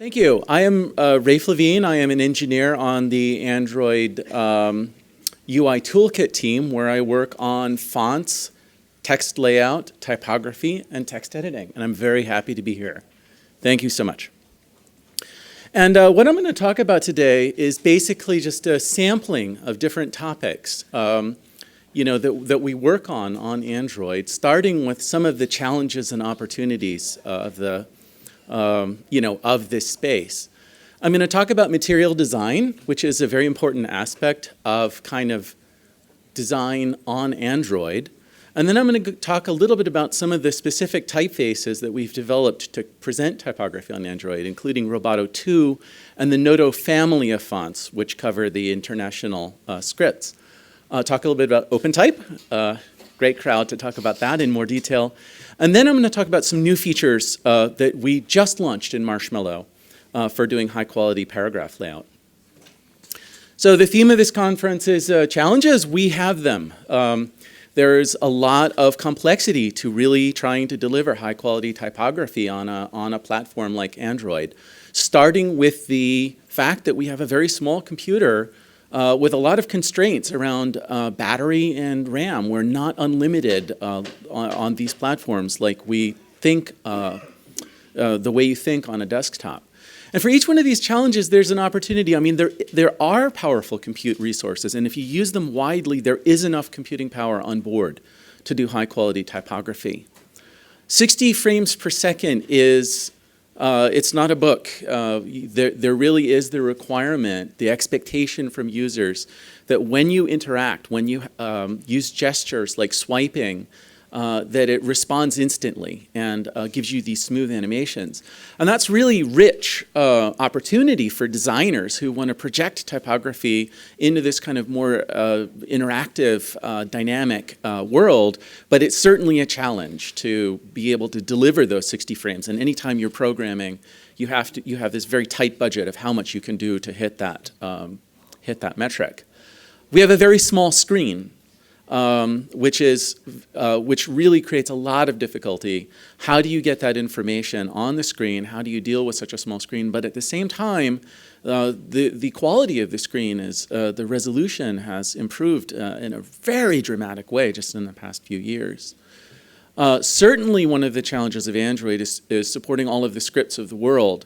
Thank you. I am Raph Levien. I am an engineer on the Android UI Toolkit team where I work on fonts, text layout, typography, and text editing. And I'm very happy to be here. Thank you so much. And what I'm going to talk about today is basically just a sampling of different topics that we work on Android, starting with some of the challenges and opportunities of this space. I'm going to talk about material design, which is a very important aspect of kind of design on Android. And then I'm going to talk a little bit about some of the specific typefaces that we've developed to present typography on Android, including Roboto 2 and the Noto family of fonts, which cover the international scripts. Talk a little bit about OpenType. Great crowd to talk about that in more detail. And then I'm going to talk about some new features that we just launched in Marshmallow for doing high-quality paragraph layout. So the theme of this conference is challenges. We have them. There's a lot of complexity to really trying to deliver high-quality typography on a platform like Android, starting with the fact that we have a very small computer with a lot of constraints around battery and RAM. We're not unlimited on these platforms like we think, the way you think on a desktop. And for each one of these challenges, there's an opportunity. I mean, there are powerful compute resources, and if you use them widely, there is enough computing power on board to do high-quality typography. 60 frames per second is it's not a book. There really is the requirement, the expectation from users that when you interact, when you use gestures like swiping, that it responds instantly and gives you these smooth animations. And that's really rich opportunity for designers who want to project typography into this kind of more interactive, dynamic world, but it's certainly a challenge to be able to deliver those 60 frames. And anytime you're programming, you have this very tight budget of how much you can do to hit that metric. We have a very small screen. Which really creates a lot of difficulty. How do you get that information on the screen? How do you deal with such a small screen? But at the same time, the quality of the screen is, the resolution has improved in a very dramatic way just in the past few years. Certainly one of the challenges of Android is supporting all of the scripts of the world.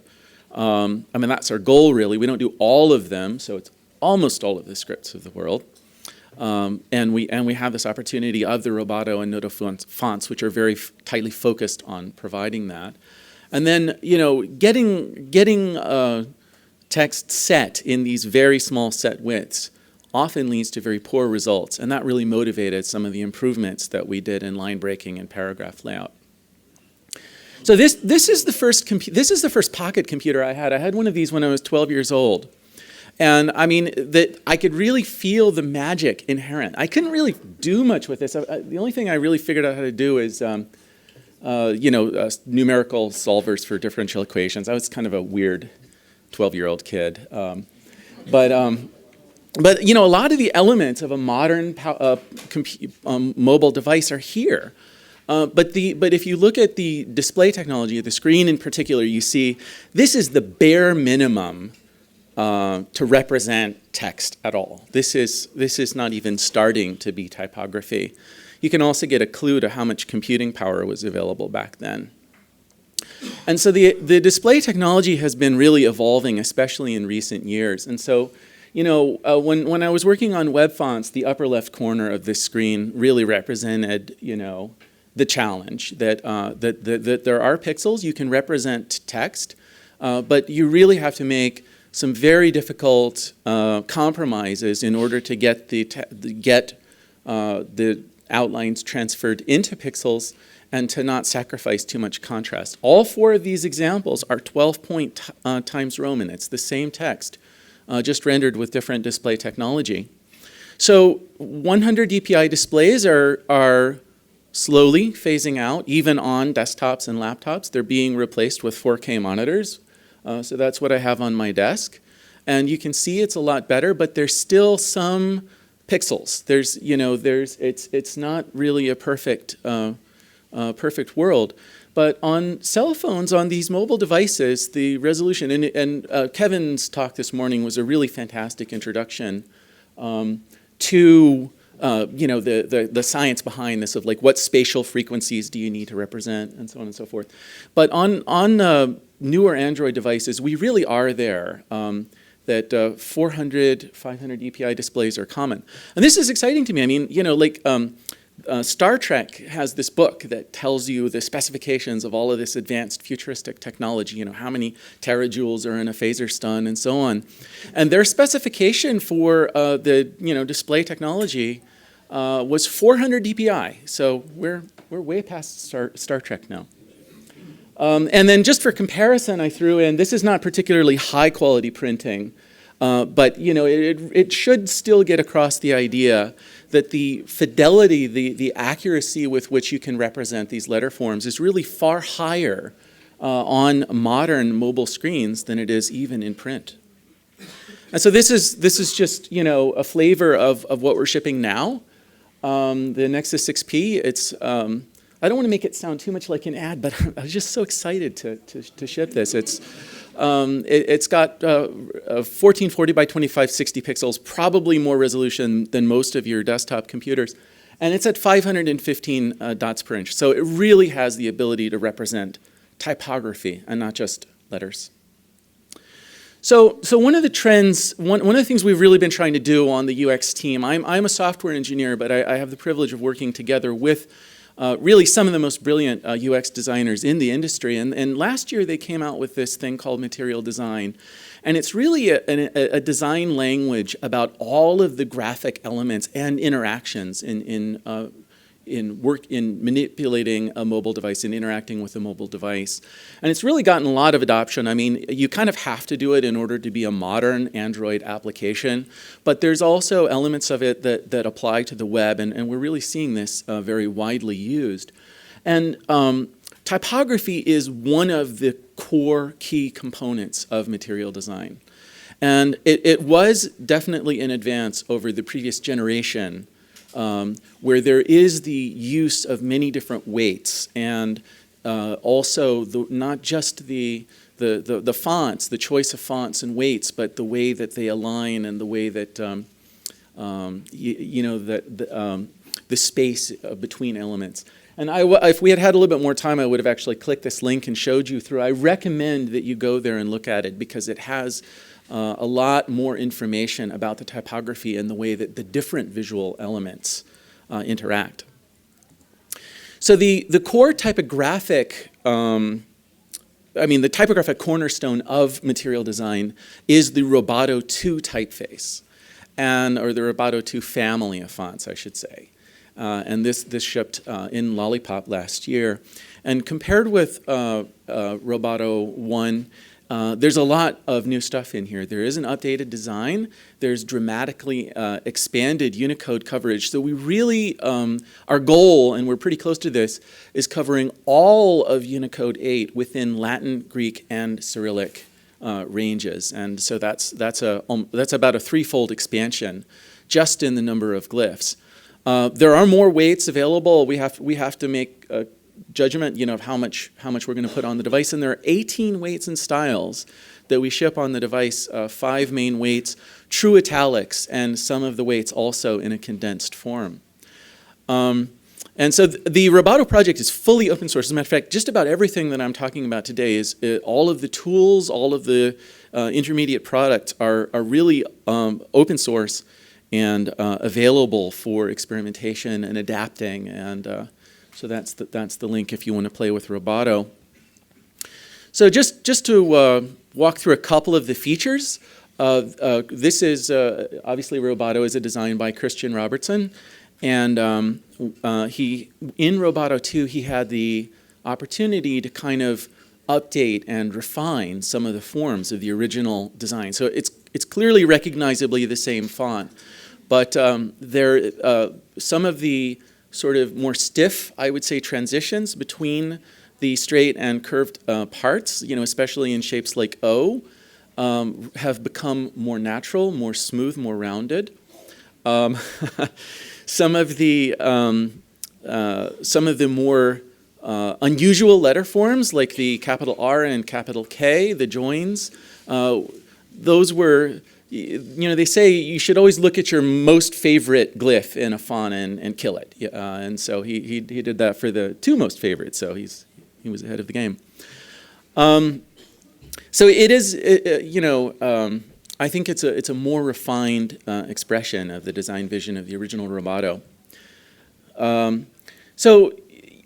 I mean, that's our goal really. We don't do all of them, so it's almost all of the scripts of the world. And we have this opportunity of the Roboto and Noto fonts, which are very tightly focused on providing that. And then, getting text set in these very small set widths often leads to very poor results, and that really motivated some of the improvements that we did in line breaking and paragraph layout. So this is the first pocket computer I had. I had one of these when I was 12 years old. And I mean, I could really feel the magic inherent. I couldn't really do much with this. The only thing I really figured out how to do is, numerical solvers for differential equations. I was kind of a weird 12-year-old kid. But a lot of the elements of a modern mobile device are here. But if you look at the display technology, the screen in particular, you see this is the bare minimum to represent text at all. This is not even starting to be typography. You can also get a clue to how much computing power was available back then. And so the display technology has been really evolving, especially in recent years. And so, when I was working on web fonts, the upper left corner of this screen really represented, the challenge that there are pixels. You can represent text, but you really have to make some very difficult compromises in order to get the outlines transferred into pixels and to not sacrifice too much contrast. All four of these examples are 12-point Times Roman. It's the same text, just rendered with different display technology. So 100 DPI displays are slowly phasing out, even on desktops and laptops. They're being replaced with 4K monitors. So that's what I have on my desk. And you can see it's a lot better, but there's still some pixels. It's not really a perfect world. But on cell phones, on these mobile devices, the resolution, and Kevin's talk this morning was a really fantastic introduction to the science behind this of like what spatial frequencies do you need to represent and so on and so forth. But on newer Android devices, we really are there. That 400, 500 ATypI displays are common. And this is exciting to me. I mean, Star Trek has this book that tells you the specifications of all of this advanced futuristic technology, how many terajoules are in a phaser stun and so on. And their specification for the display technology was 400 DPI. So we're way past Star Trek now. And then just for comparison, I threw in, this is not particularly high quality printing, but it should still get across the idea that the fidelity, the accuracy with which you can represent these letter forms is really far higher on modern mobile screens than it is even in print. And so this is just a flavor of what we're shipping now. The Nexus 6P, it's I don't want to make it sound too much like an ad, but I was just so excited to ship this. It's got 1440 by 2560 pixels, probably more resolution than most of your desktop computers. And it's at 515 dots per inch. So it really has the ability to represent typography and not just letters. So one of the trends, one of the things we've really been trying to do on the UX team, I'm a software engineer, but I have the privilege of working together with really some of the most brilliant UX designers in the industry. And last year they came out with this thing called material design. And it's really a design language about all of the graphic elements and interactions in manipulating a mobile device and interacting with a mobile device. And it's really gotten a lot of adoption. I mean, you kind of have to do it in order to be a modern Android application, but there's also elements of it that apply to the web, and we're really seeing this very widely used. And typography is one of the core key components of material design. And it was definitely an advance over the previous generation, where there is the use of many different weights, and also not just the fonts, the choice of fonts and weights, but the way that they align and the way that the space between elements. And if we had had a little bit more time, I would have actually clicked this link and showed you through. I recommend that you go there and look at it because it has a lot more information about the typography and the way that the different visual elements interact. So the core typographic, the typographic cornerstone of material design is the Roboto 2 typeface, or the Roboto 2 family of fonts, I should say. And this shipped in Lollipop last year. And compared with Roboto 1, there's a lot of new stuff in here. There is an updated design. There's dramatically expanded Unicode coverage. So we really, our goal, and we're pretty close to this, is covering all of Unicode 8 within Latin, Greek, and Cyrillic ranges. And so that's about a threefold expansion just in the number of glyphs. There are more weights available. We have to make a judgment, of how much we're going to put on the device, and there are 18 weights and styles that we ship on the device. 5 main weights, true italics, and some of the weights also in a condensed form. And so the Roboto project is fully open source. As a matter of fact, just about everything that I'm talking about today is all of the tools, all of the intermediate products are really open source and available for experimentation and adapting. And so that's the link if you want to play with Roboto. So just to walk through a couple of the features. This is obviously Roboto is a design by Christian Robertson, and in Roboto 2 he had the opportunity to kind of update and refine some of the forms of the original design. So it's clearly recognizably the same font, but some of the sort of more stiff, I would say, transitions between the straight and curved parts, especially in shapes like O, have become more natural, more smooth, more rounded. Some of the more unusual letter forms like the capital R and capital K, the joins. Those were, they say you should always look at your most favorite glyph in a font and kill it. And so he did that for the two most favorites, so he was ahead of the game. So it is, I think it's a more refined expression of the design vision of the original Roboto. So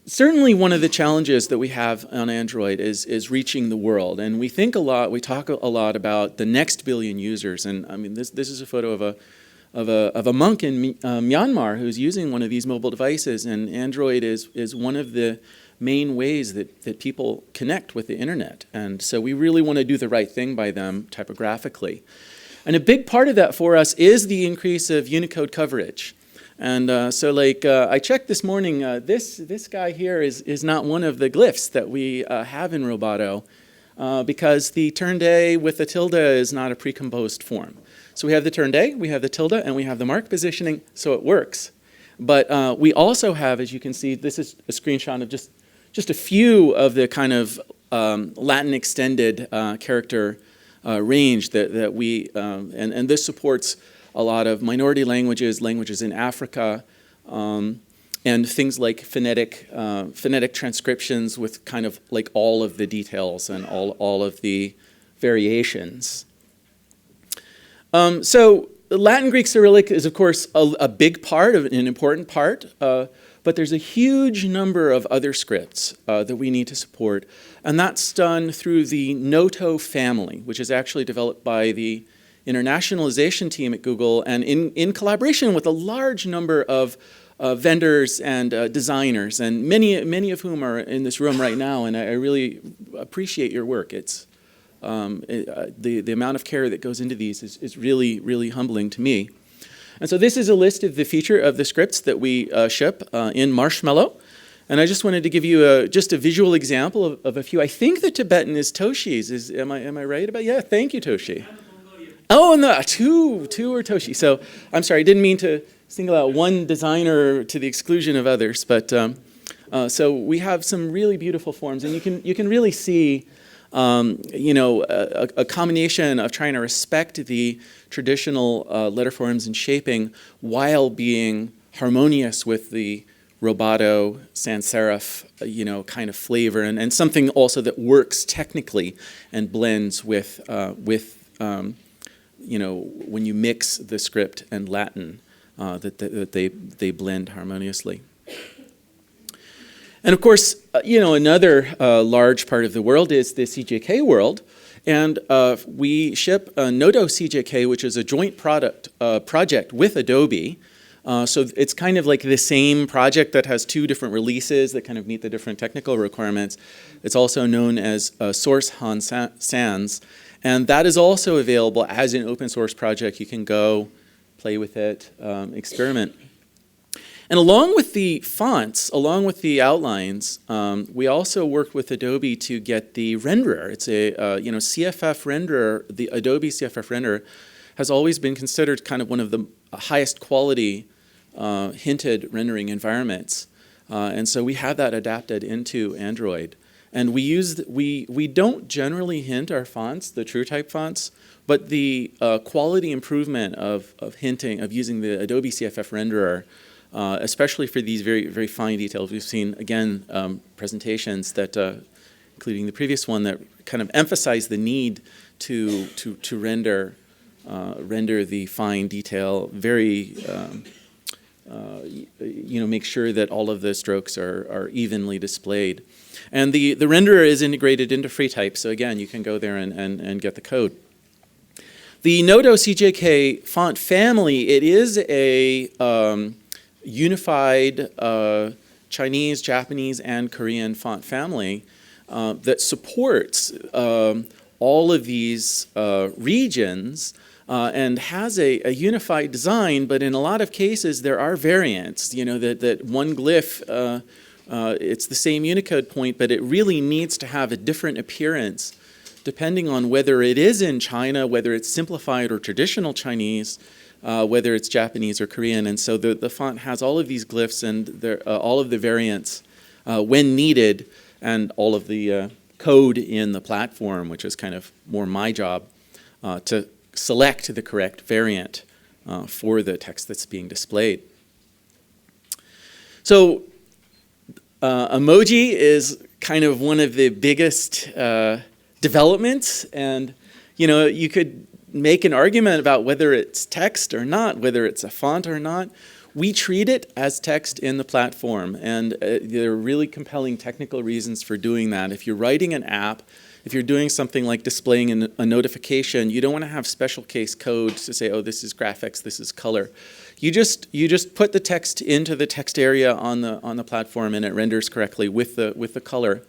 certainly one of the challenges that we have on Android is reaching the world, and we talk a lot about the next billion users. And I mean, this is a photo of a monk in Myanmar who's using one of these mobile devices, and Android is one of the main ways that people connect with the internet. And so we really want to do the right thing by them typographically. And a big part of that for us is the increase of Unicode coverage. And so like I checked this morning, this guy here is not one of the glyphs that we have in Roboto because the turned A with the tilde is not a precomposed form. So we have the turned A, we have the tilde, and we have the mark positioning, so it works. But we also have, as you can see, this is a screenshot of just a few of the kind of Latin extended character range that we, and this supports a lot of minority languages in Africa, and things like phonetic transcriptions with kind of like all of the details and all of the variations. So Latin Greek Cyrillic is, of course, a big part, an important part, but there's a huge number of other scripts that we need to support, and that's done through the Noto family, which is actually developed by the internationalization team at Google, and in collaboration with a large number of vendors and designers, and many of whom are in this room right now, and I really appreciate your work. It's the amount of care that goes into these is really, really humbling to me. And so this is a list of the feature of the scripts that we ship in Marshmallow. And I just wanted to give you just a visual example of a few. I think the Tibetan is Toshi's. Am I right about? Yeah, thank you, Toshi. Oh, no, two are Toshi. So I'm sorry, I didn't mean to single out one designer to the exclusion of others. But so we have some really beautiful forms, and you can really see a combination of trying to respect the traditional letter forms and shaping while being harmonious with the Roboto sans serif, kind of flavor, and something also that works technically and blends with when you mix the script and Latin, that they blend harmoniously. And of course, another large part of the world is the CJK world, and we ship Noto CJK, which is a joint project with Adobe. So it's kind of like the same project that has two different releases that kind of meet the different technical requirements. It's also known as Source Han Sans, and that is also available as an open source project. You can go play with it, experiment. And along with the fonts, along with the outlines, we also worked with Adobe to get the renderer. It's a CFF renderer. The Adobe CFF renderer has always been considered kind of one of the highest quality hinted rendering environments, and so we have that adapted into Android. And we don't generally hint our fonts, the TrueType fonts, but the quality improvement of using the Adobe CFF renderer. Especially for these very, very fine details. We've seen, again, presentations that, including the previous one, that kind of emphasize the need to render the fine detail, very, make sure that all of the strokes are evenly displayed. And the renderer is integrated into FreeType, so again, you can go there and get the code. The Noto CJK font family, it is a unified Chinese, Japanese, and Korean font family that supports all of these regions and has a unified design, but in a lot of cases there are variants. That one glyph, it's the same Unicode point, but it really needs to have a different appearance depending on whether it is in China, whether it's simplified or traditional Chinese, whether it's Japanese or Korean. And so the font has all of these glyphs and all of the variants when needed, and all of the code in the platform, which is kind of more my job, to select the correct variant for the text that's being displayed. So emoji is kind of one of the biggest developments, and you could make an argument about whether it's text or not, whether it's a font or not. We treat it as text in the platform, and there are really compelling technical reasons for doing that. If you're writing an app, if you're doing something like displaying a notification, you don't want to have special case code to say, oh, this is graphics, this is color. You just put the text into the text area on the platform, and it renders correctly with the color.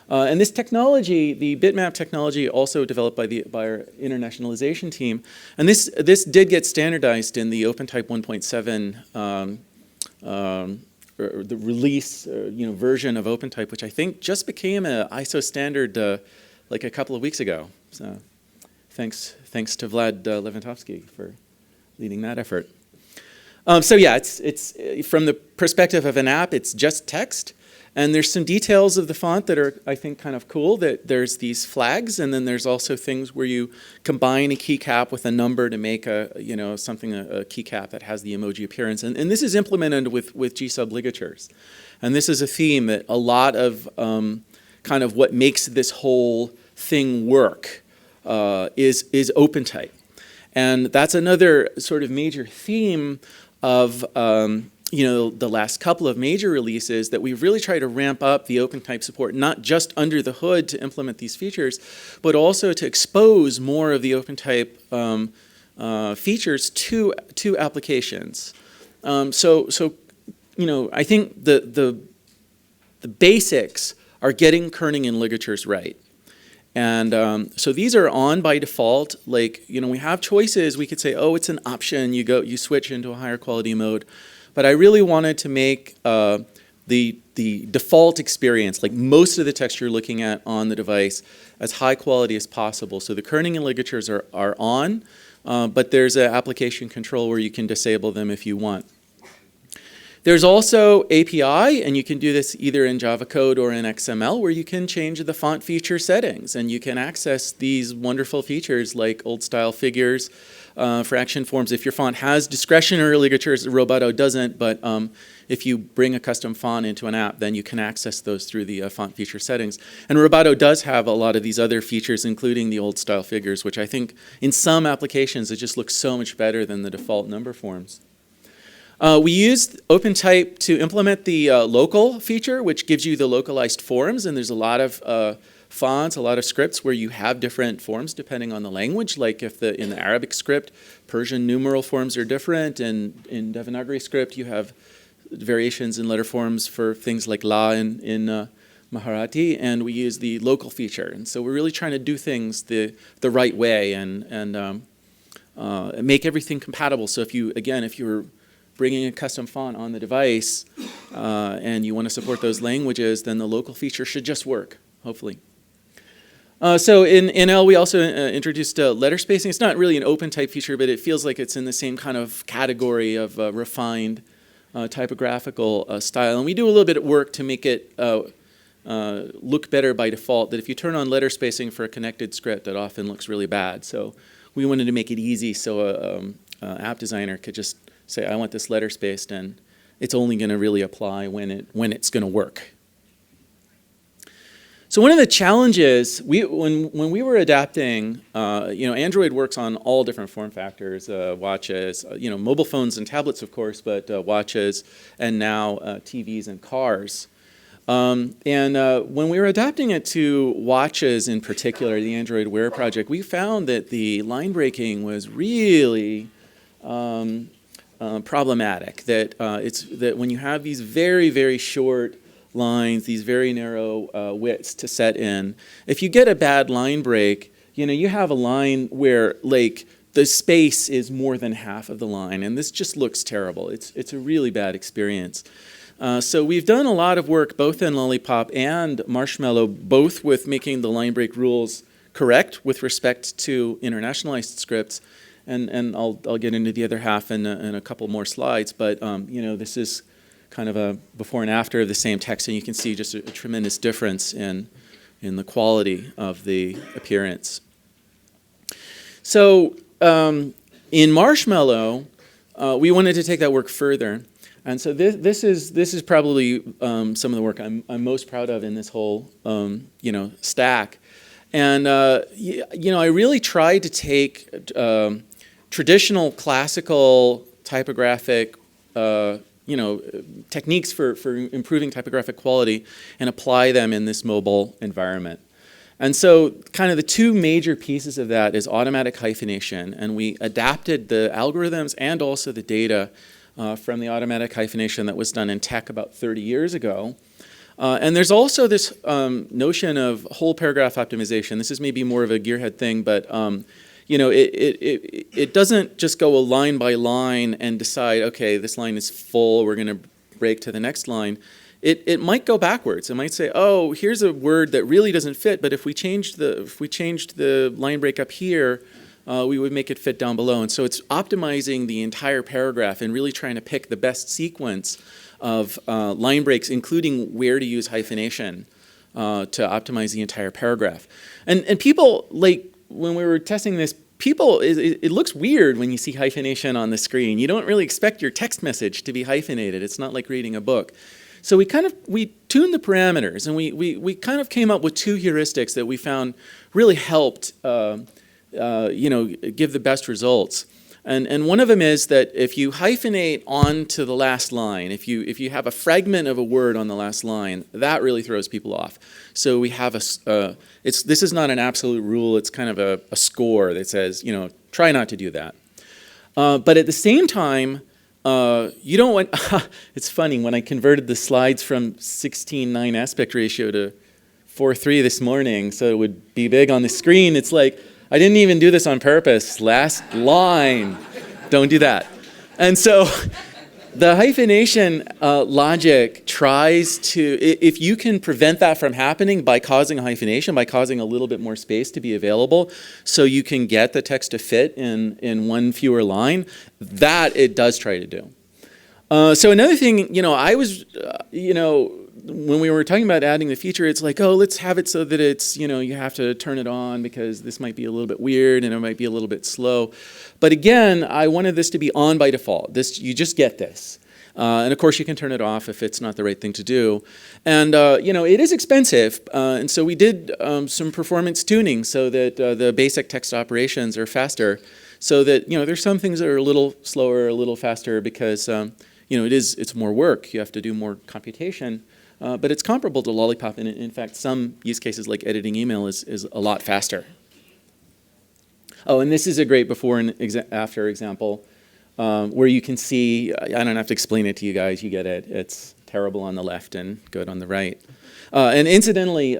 And this technology, the bitmap technology, also developed by our internationalization team, and this did get standardized in the OpenType 1.7 or the release version of OpenType, which I think just became an ISO standard like a couple of weeks ago. So thanks to Vlad Leventovsky for leading that effort. So yeah, it's from the perspective of an app, it's just text. And there's some details of the font that are, I think, kind of cool. That there's these flags, and then there's also things where you combine a keycap with a number to make a keycap that has the emoji appearance. And this is implemented with G-sub ligatures. And this is a theme that a lot of kind of what makes this whole thing work is OpenType. And that's another sort of major theme of the last couple of major releases, that we've really tried to ramp up the OpenType support, not just under the hood to implement these features, but also to expose more of the OpenType features to applications. So I think the basics are getting kerning and ligatures right. And so these are on by default. Like, we have choices. We could say, oh, it's an option. You switch into a higher quality mode. But I really wanted to make the default experience, like most of the text you're looking at on the device, as high quality as possible. So the kerning and ligatures are on, but there's an application control where you can disable them if you want. There's also API, and you can do this either in Java code or in XML, where you can change the font feature settings, and you can access these wonderful features like old style figures for action forms. If your font has discretionary ligatures, Roboto doesn't, but if you bring a custom font into an app, then you can access those through the font feature settings. And Roboto does have a lot of these other features, including the old style figures, which I think in some applications it just looks so much better than the default number forms. We used OpenType to implement the local feature, which gives you the localized forms, and there's a lot of fonts, a lot of scripts where you have different forms depending on the language. Like if in the Arabic script, Persian numeral forms are different, and in Devanagari script you have variations in letter forms for things like la in Marathi, and we use the local feature. And so we're really trying to do things the right way and make everything compatible. So if you're bringing a custom font on the device and you want to support those languages, then the local feature should just work, hopefully. So in NL, we also introduced letter spacing. It's not really an OpenType feature, but it feels like it's in the same kind of category of refined typographical style. And we do a little bit of work to make it look better by default, that if you turn on letter spacing for a connected script, it often looks really bad. So we wanted to make it easy so an app designer could just say, I want this letter spaced, and it's only going to really apply when it's going to work. So one of the challenges, when we were adapting, Android works on all different form factors, watches, mobile phones and tablets, of course, but watches, and now TVs and cars. When we were adapting it to watches in particular, the Android Wear project, we found that the line breaking was really problematic. That when you have these very, very short lines, these very narrow widths to set in, if you get a bad line break, you have a line where like the space is more than half of the line, and this just looks terrible. It's a really bad experience. So we've done a lot of work both in Lollipop and Marshmallow, both with making the line break rules correct with respect to internationalized scripts, and I'll get into the other half in a couple more slides. But this is kind of a before and after of the same text, and you can see just a tremendous difference in the quality of the appearance. So in Marshmallow, we wanted to take that work further. And so this is probably some of the work I'm most proud of in this whole stack. And I really tried to take traditional classical typographic techniques for improving typographic quality and apply them in this mobile environment. And so kind of the two major pieces of that is automatic hyphenation, and we adapted the algorithms and also the data from the automatic hyphenation that was done in tech about 30 years ago. And there's also this notion of whole paragraph optimization. This is maybe more of a gearhead thing, but it doesn't just go line by line and decide, okay, this line is full, we're going to break to the next line. It might go backwards. It might say, oh, here's a word that really doesn't fit, but if we changed the line break up here, we would make it fit down below. And so it's optimizing the entire paragraph and really trying to pick the best sequence of line breaks, including where to use hyphenation to optimize the entire paragraph. And people, like when we were testing this, it looks weird when you see hyphenation on the screen. You don't really expect your text message to be hyphenated. It's not like reading a book. So we tuned the parameters, and we kind of came up with two heuristics that we found really helped give the best results. And one of them is that if you hyphenate onto the last line, if you have a fragment of a word on the last line, that really throws people off. So we have this is not an absolute rule. It's kind of a score that says, try not to do that. But at the same time, you don't want. It's funny, when I converted the slides from 16:9 aspect ratio to 4:3 this morning, so it would be big on the screen. It's like, I didn't even do this on purpose. Last line. Don't do that. And so the hyphenation logic tries to, if you can prevent that from happening by causing a hyphenation, by causing a little bit more space to be available so you can get the text to fit in one fewer line, that it does try to do. So another thing, I was, when we were talking about adding the feature, it's like, oh, let's have it so that it's, you have to turn it on because this might be a little bit weird and it might be a little bit slow. But again, I wanted this to be on by default. You just get this. And of course, you can turn it off if it's not the right thing to do. And, it is expensive. And so we did some performance tuning so that the basic text operations are faster. So that, there's some things that are a little slower, a little faster because, it's more work. You have to do more computation. But it's comparable to Lollipop, and in fact, some use cases like editing email is a lot faster. Oh, and this is a great before and after example, where you can see, I don't have to explain it to you guys, you get it. It's terrible on the left and good on the right. And incidentally,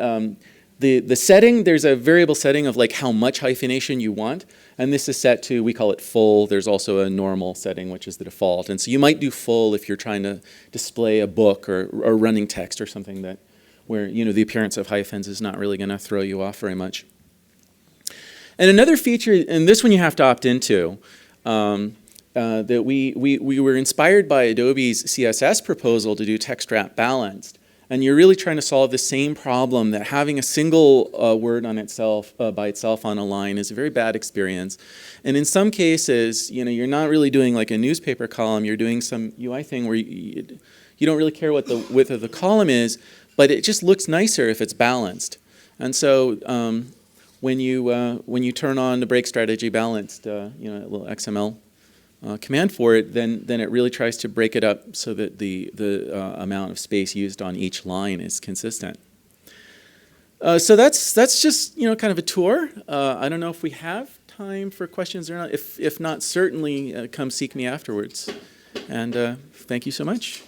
the setting, there's a variable setting of like how much hyphenation you want, and this is set to, we call it full. There's also a normal setting, which is the default. And so you might do full if you're trying to display a book or running text or something where the appearance of hyphens is not really going to throw you off very much. And another feature, and this one you have to opt into, that we were inspired by Adobe's CSS proposal to do text wrap balanced. And you're really trying to solve the same problem that having a single word on itself, by itself on a line is a very bad experience. And in some cases, you're not really doing like a newspaper column, you're doing some UI thing where you don't really care what the width of the column is, but it just looks nicer if it's balanced. And so when you turn on the break strategy balanced, a little XML command for it, then it really tries to break it up so that the amount of space used on each line is consistent. So that's just kind of a tour. I don't know if we have time for questions or not. If not, certainly come seek me afterwards. And thank you so much.